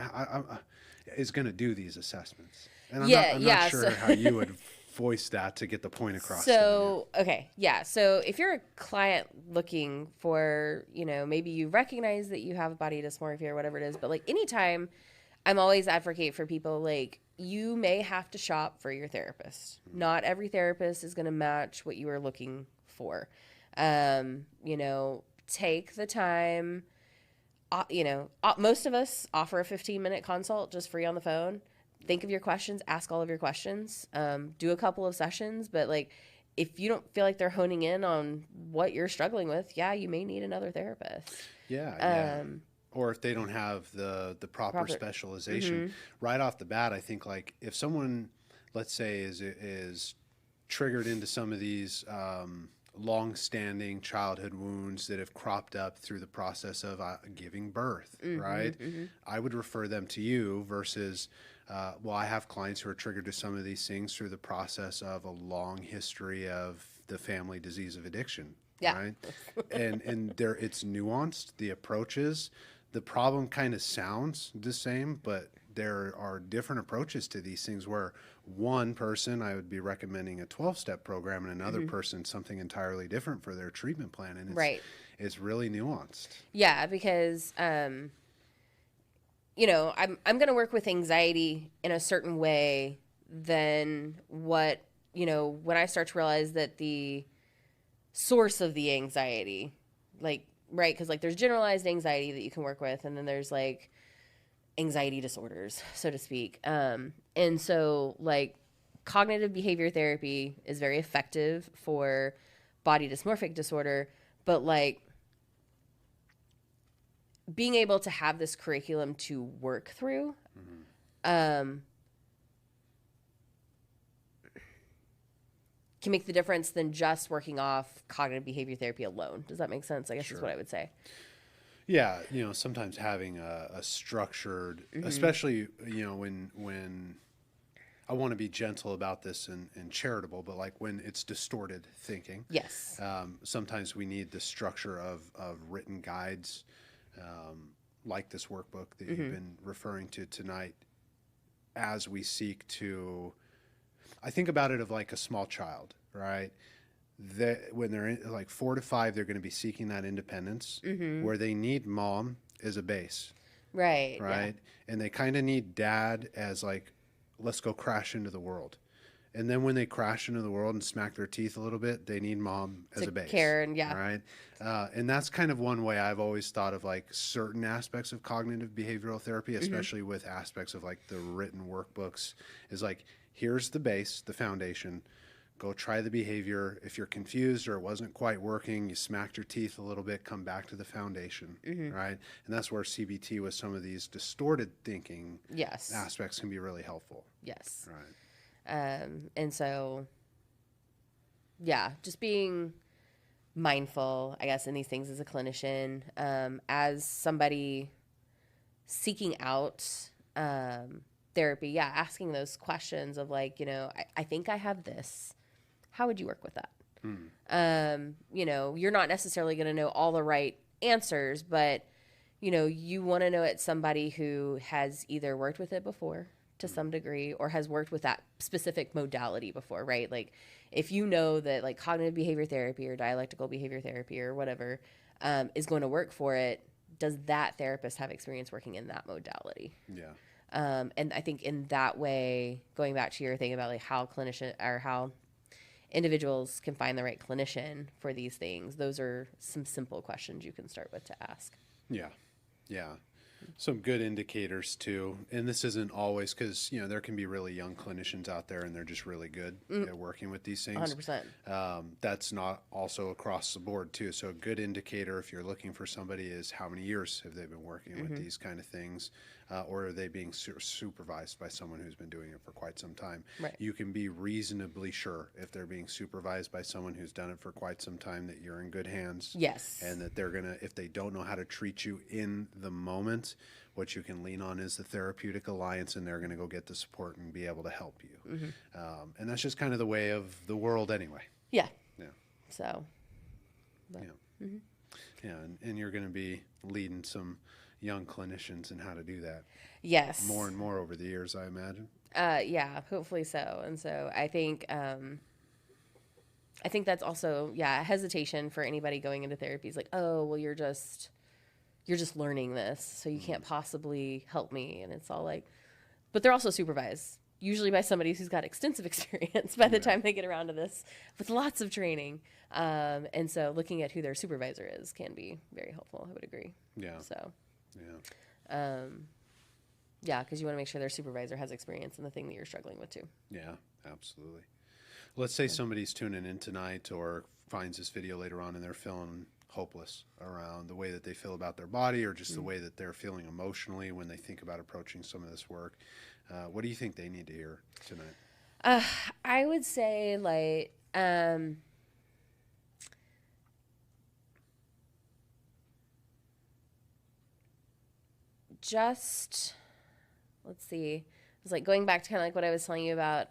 [SPEAKER 1] is going to do these assessments. And I'm not sure how you would voice that to get the point across.
[SPEAKER 2] So, okay. Yeah. So if you're a client looking for, maybe you recognize that you have body dysmorphia or whatever it is, but like anytime, I'm always advocate for people, like, you may have to shop for your therapist. Not every therapist is going to match what you are looking for. Take the time. Most of us offer a 15-minute consult just free on the phone. Think of your questions, ask all of your questions, do a couple of sessions. But like, if you don't feel like they're honing in on what you're struggling with, you may need another therapist.
[SPEAKER 1] Yeah. Or if they don't have the proper specialization right off the bat. I think, like, if someone, let's say, is triggered into some of these long-standing childhood wounds that have cropped up through the process of giving birth, right? I would refer them to you versus, I have clients who are triggered to some of these things through the process of a long history of the family disease of addiction, right? And it's nuanced, the approaches. The problem kind of sounds the same, but there are different approaches to these things where one person, I would be recommending a 12-step program, and another person something entirely different for their treatment plan. And it's really nuanced. Yeah,
[SPEAKER 2] because, I'm going to work with anxiety in a certain way than what, when I start to realize that the source of the anxiety, like, right, because like there's generalized anxiety that you can work with, and then there's like anxiety disorders, so to speak. And so like cognitive behavior therapy is very effective for body dysmorphic disorder, but like being able to have this curriculum to work through, can make the difference than just working off cognitive behavior therapy alone. Does that make sense? I guess is what I would say.
[SPEAKER 1] Yeah, sometimes having a structured, especially, when I want to be gentle about this and charitable, but like when it's distorted thinking.
[SPEAKER 2] Yes.
[SPEAKER 1] Sometimes we need the structure of written guides, like this workbook that you've been referring to tonight, as we seek to, I think about it of like a small child, right? When they're like 4 to 5, they're going to be seeking that independence, where they need mom as a base.
[SPEAKER 2] Right.
[SPEAKER 1] Right. Yeah. And they kind of need dad as like, let's go crash into the world. And then when they crash into the world and smack their teeth a little bit, they need mom as a base.
[SPEAKER 2] Care and
[SPEAKER 1] right. And that's kind of one way I've always thought of like certain aspects of cognitive behavioral therapy, especially with aspects of like the written workbooks, is like, here's the base, the foundation. Go try the behavior. If you're confused or it wasn't quite working, you smacked your teeth a little bit, come back to the foundation, right? And that's where CBT with some of these distorted thinking aspects can be really helpful.
[SPEAKER 2] Yes.
[SPEAKER 1] Right.
[SPEAKER 2] And so, just being mindful, I guess, in these things as a clinician, as somebody seeking out therapy, asking those questions of like, I think I have this. How would you work with that? You're not necessarily going to know all the right answers, but, you want to know it's somebody who has either worked with it before to some degree or has worked with that specific modality before, right? Like if you know that like cognitive behavior therapy or dialectical behavior therapy or whatever is going to work for it, does that therapist have experience working in that modality?
[SPEAKER 1] Yeah.
[SPEAKER 2] And I think in that way, going back to your thing about like how individuals can find the right clinician for these things, those are some simple questions you can start with to ask.
[SPEAKER 1] Yeah. Yeah. Some good indicators too, and this isn't always, because there can be really young clinicians out there and they're just really good at working with these things.
[SPEAKER 2] 100%.
[SPEAKER 1] That's not also across the board too. So a good indicator if you're looking for somebody is how many years have they been working with these kind of things, or are they being supervised by someone who's been doing it for quite some time.
[SPEAKER 2] Right.
[SPEAKER 1] You can be reasonably sure if they're being supervised by someone who's done it for quite some time that you're in good hands.
[SPEAKER 2] Yes.
[SPEAKER 1] And that they're gonna, if they don't know how to treat you in the moment, what you can lean on is the therapeutic alliance, and they're going to go get the support and be able to help you. And that's just kind of the way of the world anyway.
[SPEAKER 2] Yeah.
[SPEAKER 1] Yeah.
[SPEAKER 2] So. But,
[SPEAKER 1] Yeah. Yeah. And you're going to be leading some young clinicians in how to do that.
[SPEAKER 2] Yes.
[SPEAKER 1] More and more over the years, I imagine.
[SPEAKER 2] Yeah, hopefully so. And so I think that's also, a hesitation for anybody going into therapy is like, oh, well, you're just learning this, so you can't possibly help me. And it's all like, but they're also supervised, usually by somebody who's got extensive experience by the time they get around to this, with lots of training. And so looking at who their supervisor is can be very helpful. I would agree.
[SPEAKER 1] Yeah.
[SPEAKER 2] So,
[SPEAKER 1] yeah.
[SPEAKER 2] Because you want to make sure their supervisor has experience in the thing that you're struggling with too.
[SPEAKER 1] Yeah, absolutely. Let's say somebody's tuning in tonight or finds this video later on and they're feeling hopeless around the way that they feel about their body, or just the way that they're feeling emotionally when they think about approaching some of this work. What do you think they need to hear tonight?
[SPEAKER 2] I would say, like, just, let's see. It was like going back to kind of like what I was telling you about.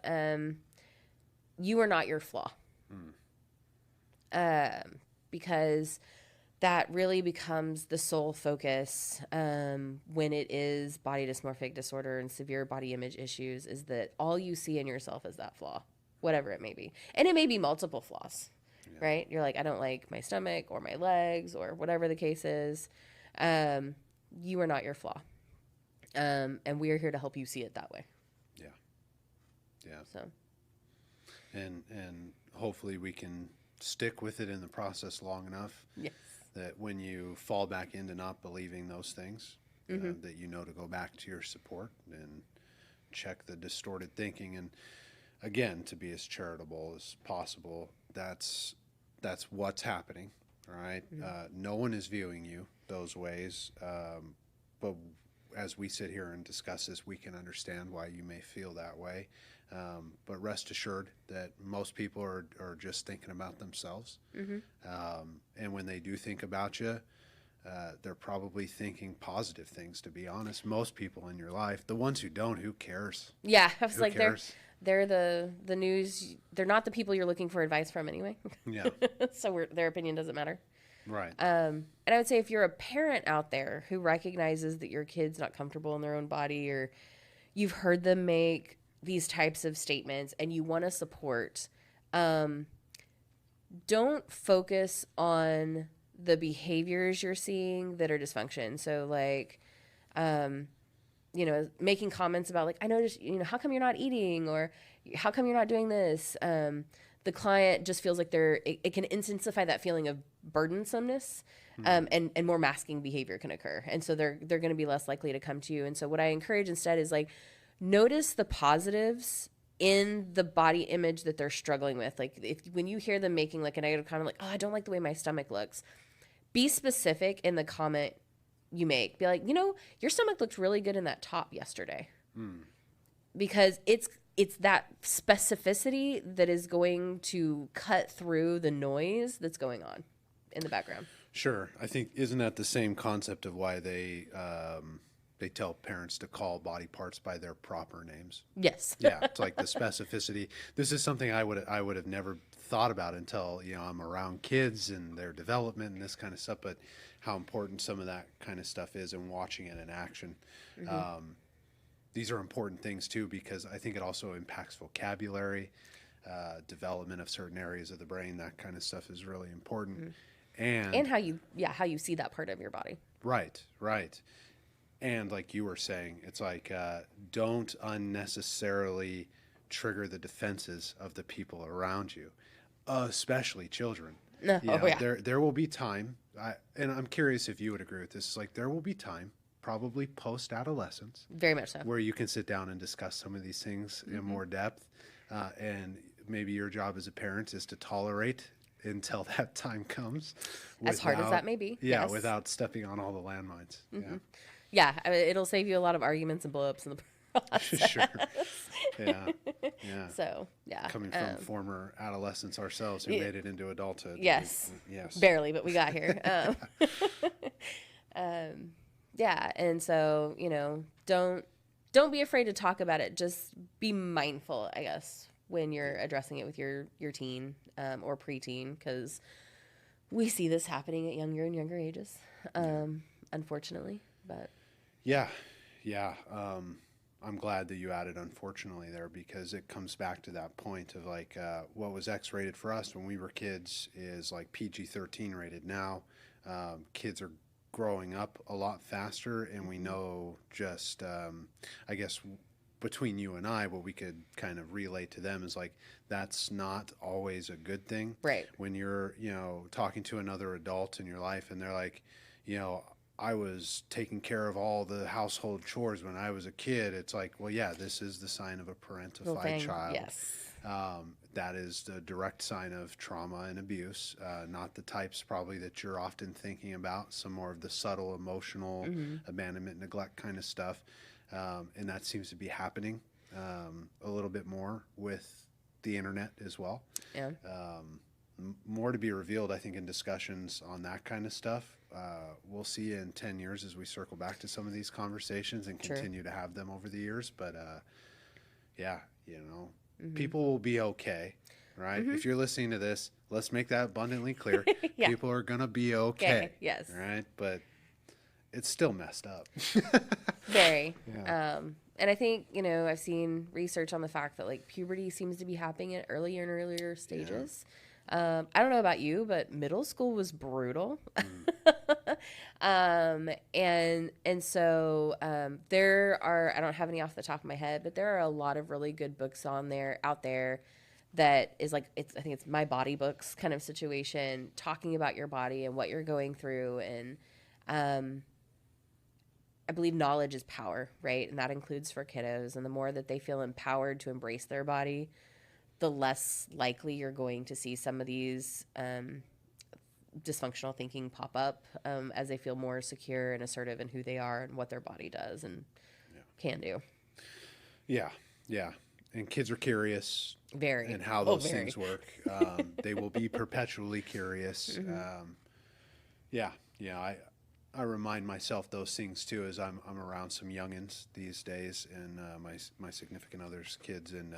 [SPEAKER 2] You are not your flaw. Because that really becomes the sole focus when it is body dysmorphic disorder and severe body image issues, is that all you see in yourself is that flaw, whatever it may be. And it may be multiple flaws, right? You're like, I don't like my stomach or my legs or whatever the case is. You are not your flaw. And we are here to help you see it that way.
[SPEAKER 1] Yeah. Yeah.
[SPEAKER 2] So.
[SPEAKER 1] And hopefully we can stick with it in the process long enough that when you fall back into not believing those things, that to go back to your support and check the distorted thinking. And again, to be as charitable as possible, that's what's happening, right? No one is viewing you those ways, but as we sit here and discuss this, we can understand why you may feel that way. But rest assured that most people are just thinking about themselves. And when they do think about you, they're probably thinking positive things, to be honest. Most people in your life, the ones who don't, who cares?
[SPEAKER 2] Yeah, I was like,
[SPEAKER 1] cares?
[SPEAKER 2] they're the news. They're not the people you're looking for advice from anyway.
[SPEAKER 1] Yeah.
[SPEAKER 2] So their opinion doesn't matter.
[SPEAKER 1] Right.
[SPEAKER 2] And I would say if you're a parent out there who recognizes that your kid's not comfortable in their own body, or you've heard them make these types of statements and you want to support, don't focus on the behaviors you're seeing that are dysfunction. So like, making comments about like, I noticed, how come you're not eating, or how come you're not doing this? The client just feels like it can intensify that feeling of burdensomeness, and more masking behavior can occur. And so they're going to be less likely to come to you. And so what I encourage instead is like, notice the positives in the body image that they're struggling with. Like when you hear them making like a negative comment, like, oh, I don't like the way my stomach looks, be specific in the comment you make. Be like, your stomach looked really good in that top yesterday. Because it's that specificity that is going to cut through the noise that's going on in the background.
[SPEAKER 1] Sure. I think, isn't that the same concept of why they tell parents to call body parts by their proper names?
[SPEAKER 2] Yes.
[SPEAKER 1] Yeah, it's like the specificity. This is something I would have never thought about until I'm around kids and their development and this kind of stuff. But how important some of that kind of stuff is, and watching it in action. These are important things too, because I think it also impacts vocabulary, development of certain areas of the brain. That kind of stuff is really important. And
[SPEAKER 2] how you see that part of your body.
[SPEAKER 1] Right. And like you were saying, it's like, don't unnecessarily trigger the defenses of the people around you, especially children.
[SPEAKER 2] No.
[SPEAKER 1] There will be time, and I'm curious if you would agree with this. It's like, there will be time probably post-adolescence.
[SPEAKER 2] Very much so.
[SPEAKER 1] Where you can sit down and discuss some of these things in more depth. And maybe your job as a parent is to tolerate until that time comes.
[SPEAKER 2] As hard as that may be.
[SPEAKER 1] Yeah,
[SPEAKER 2] yes.
[SPEAKER 1] without stepping on all the landmines.
[SPEAKER 2] Yeah, I mean, it'll save you a lot of arguments and blow-ups in the process.
[SPEAKER 1] Sure. Yeah.
[SPEAKER 2] So, yeah.
[SPEAKER 1] Coming from former adolescents ourselves who made it into adulthood.
[SPEAKER 2] Yes.
[SPEAKER 1] Yes.
[SPEAKER 2] Barely, but we got here. Yeah, and so, don't be afraid to talk about it. Just be mindful, I guess, when you're addressing it with your teen or preteen, because we see this happening at younger and younger ages, unfortunately. But
[SPEAKER 1] yeah. I'm glad that you added unfortunately there, because it comes back to that point of like what was X-rated for us when we were kids is like PG-13 rated now. Kids are growing up a lot faster, and we know just I guess between you and I, what we could kind of relate to them is like that's not always a good thing.
[SPEAKER 2] Right.
[SPEAKER 1] When you're talking to another adult in your life and they're like, I was taking care of all the household chores when I was a kid. It's like, well, yeah, this is the sign of a parentified child.
[SPEAKER 2] Yes.
[SPEAKER 1] That is the direct sign of trauma and abuse, not the types probably that you're often thinking about, some more of the subtle emotional abandonment, neglect kind of stuff. And that seems to be happening a little bit more with the internet as well.
[SPEAKER 2] Yeah.
[SPEAKER 1] More to be revealed, I think, in discussions on that kind of stuff. We'll see in 10 years as we circle back to some of these conversations and continue to have them over the years. But people will be okay, right? If you're listening to this, let's make that abundantly clear. People are going to be okay.
[SPEAKER 2] Yes.
[SPEAKER 1] Right? But it's still messed up.
[SPEAKER 2] Very. Yeah. And I think, I've seen research on the fact that like puberty seems to be happening at earlier and earlier stages. Yeah. I don't know about you, but middle school was brutal. And so there are, I don't have any off the top of my head, but there are a lot of really good books out there that is like, I think it's My Body Books kind of situation, talking about your body and what you're going through. And I believe knowledge is power, right? And that includes for kiddos. And the more that they feel empowered to embrace their body, the less likely you're going to see some of these dysfunctional thinking pop up as they feel more secure and assertive in who they are and what their body does and can do. Yeah.
[SPEAKER 1] And kids are curious.
[SPEAKER 2] Very.
[SPEAKER 1] And how those things work. They will be perpetually curious. I remind myself those things too as I'm around some youngins these days, and my significant other's kids, and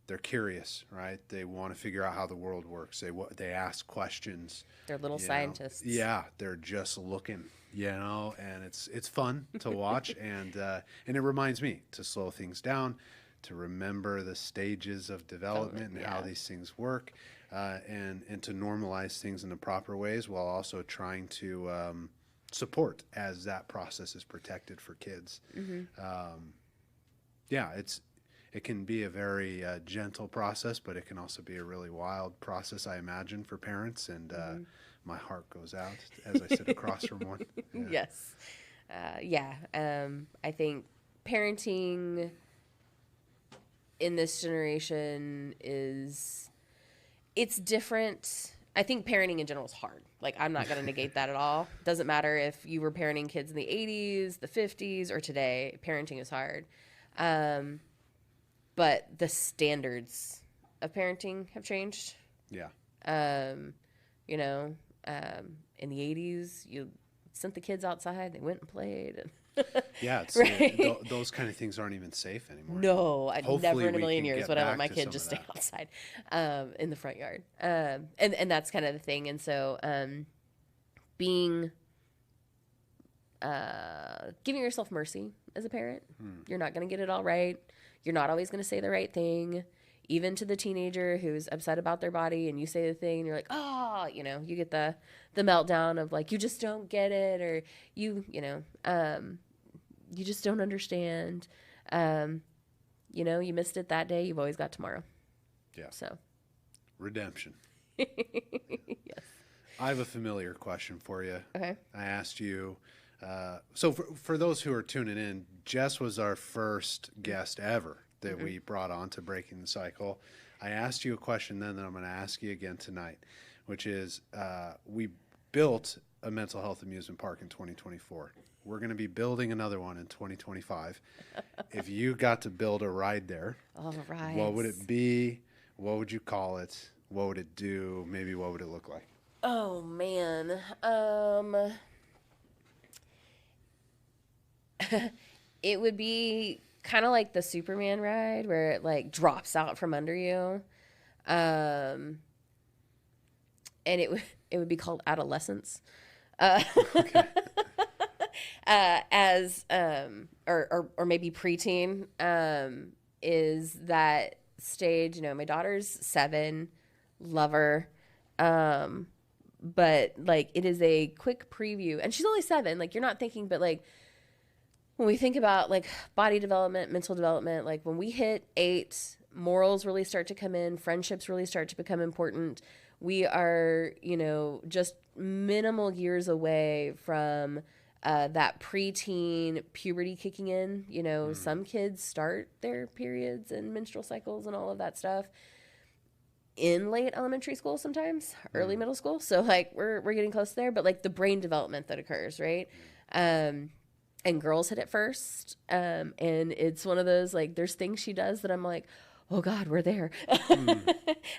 [SPEAKER 1] they're curious, right? They want to figure out how the world works. They ask questions.
[SPEAKER 2] They're little scientists.
[SPEAKER 1] Yeah, they're just looking, and it's fun to watch, and it reminds me to slow things down, to remember the stages of development and how these things work, and to normalize things in the proper ways while also trying to support as that process is protected for kids. It can be a very gentle process, but it can also be a really wild process, I imagine, for parents. And my heart goes out as I sit across from one. Yeah.
[SPEAKER 2] Yes. I think parenting in this generation it's different. I think parenting in general is hard. Like, I'm not going to negate that at all. Doesn't matter if you were parenting kids in the 80s, the 50s, or today, parenting is hard. But the standards of parenting have changed.
[SPEAKER 1] Yeah.
[SPEAKER 2] In the 80s, you sent the kids outside, they went and played.
[SPEAKER 1] Yeah, those kind of things aren't even safe anymore.
[SPEAKER 2] No, I'd never in a million years would I let my kid just stay outside in the front yard. And that's kind of the thing. And so giving yourself mercy as a parent. You're not going to get it all right. You're not always going to say the right thing. Even to the teenager who's upset about their body, and you say the thing and you're like, you get the meltdown of like, you just don't get it, or you just don't understand. You missed it that day. You've always got tomorrow.
[SPEAKER 1] Yeah.
[SPEAKER 2] So.
[SPEAKER 1] Redemption.
[SPEAKER 2] Yes.
[SPEAKER 1] I have a familiar question for you.
[SPEAKER 2] Okay.
[SPEAKER 1] I asked you So for those who are tuning in, Jess was our first guest ever that we brought on to Breaking the Cycle. I asked you a question then that I'm going to ask you again tonight, which is we built a mental health amusement park in 2024. We're going to be building another one in 2025. If you got to build a ride there, what would it be? What would you call it? What would it do? Maybe what would it look like?
[SPEAKER 2] Oh, man. It would be kind of like the Superman ride where it like drops out from under you. And it would be called Adolescence.
[SPEAKER 1] Okay.
[SPEAKER 2] Or maybe preteen, is that stage, you know, my daughter's 7, love her. But like it is a quick preview and she's only 7. Like you're not thinking, but like when we think about like body development, mental development, like when we hit 8, morals really start to come in, friendships really start to become important. We are, you know, just minimal years away from that preteen puberty kicking in. You know, some kids start their periods and menstrual cycles and all of that stuff in late elementary school, sometimes early middle school. So like we're getting close there, but like the brain development that occurs, right? And girls hit it first. And it's one of those, like, there's things she does that I'm like, oh God, we're there.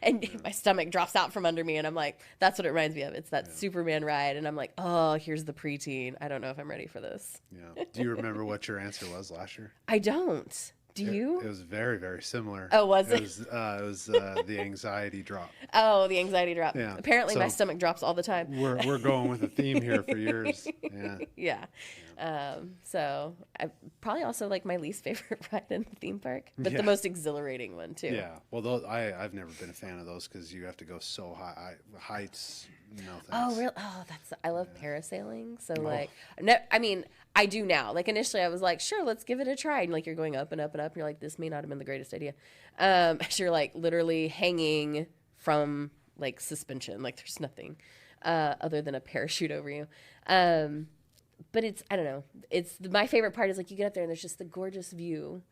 [SPEAKER 2] And my stomach drops out from under me and I'm like, that's what it reminds me of. It's that Superman ride. And I'm like, oh, here's the preteen. I don't know if I'm ready for this.
[SPEAKER 1] Yeah. Do you remember what your answer was last year?
[SPEAKER 2] I don't. Do you?
[SPEAKER 1] It was very, very similar.
[SPEAKER 2] Oh, was it?
[SPEAKER 1] It was the anxiety drop.
[SPEAKER 2] Oh, the anxiety drop.
[SPEAKER 1] Yeah.
[SPEAKER 2] Apparently my stomach drops all the time.
[SPEAKER 1] We're going with a theme here for years. Yeah.
[SPEAKER 2] Yeah. So I probably also like my least favorite ride in the theme park, but the most exhilarating one too.
[SPEAKER 1] Yeah. Well, I've never been a fan of those because you have to go so high. Heights, no thanks.
[SPEAKER 2] Oh, really? Oh, I love parasailing. So like, no, I mean, I do now. Like initially I was like, sure, let's give it a try. And like you're going up and up and up and you're like, this may not have been the greatest idea. So you're like literally hanging from like suspension. Like there's nothing other than a parachute over you. But it's, I don't know. My favorite part is like you get up there and there's just the gorgeous view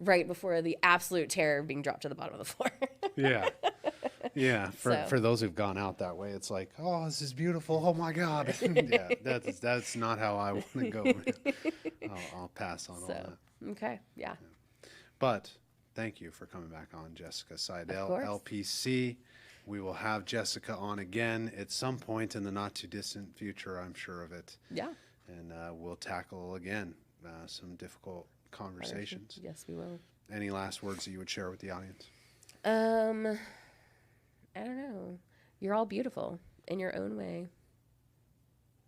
[SPEAKER 2] right before the absolute terror of being dropped to the bottom of the floor.
[SPEAKER 1] Yeah. Yeah. For those who've gone out that way, it's like, oh, this is beautiful. Oh my God. Yeah. That's not how I want to go. I'll pass on all that.
[SPEAKER 2] Okay. Yeah.
[SPEAKER 1] But thank you for coming back on, Jessica Seidel, LPC. We will have Jessica on again at some point in the not too distant future. I'm sure of it.
[SPEAKER 2] Yeah.
[SPEAKER 1] And we'll tackle again some difficult conversations.
[SPEAKER 2] Yes, we will.
[SPEAKER 1] Any last words that you would share with the audience?
[SPEAKER 2] I don't know. You're all beautiful in your own way.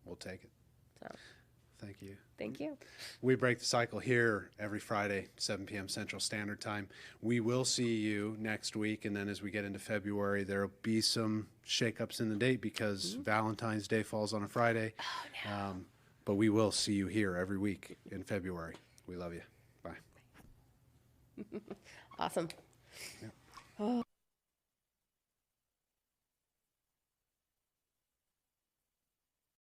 [SPEAKER 1] We'll take it.
[SPEAKER 2] So,
[SPEAKER 1] thank you.
[SPEAKER 2] Thank you.
[SPEAKER 1] We break the cycle here every Friday, 7 p.m. Central Standard Time. We will see you next week, and then as we get into February, there will be some shakeups in the date because Valentine's Day falls on a Friday. Oh, no. But we will see you here every week in February. We love you. Bye.
[SPEAKER 2] Awesome.
[SPEAKER 1] Yeah.
[SPEAKER 2] Oh.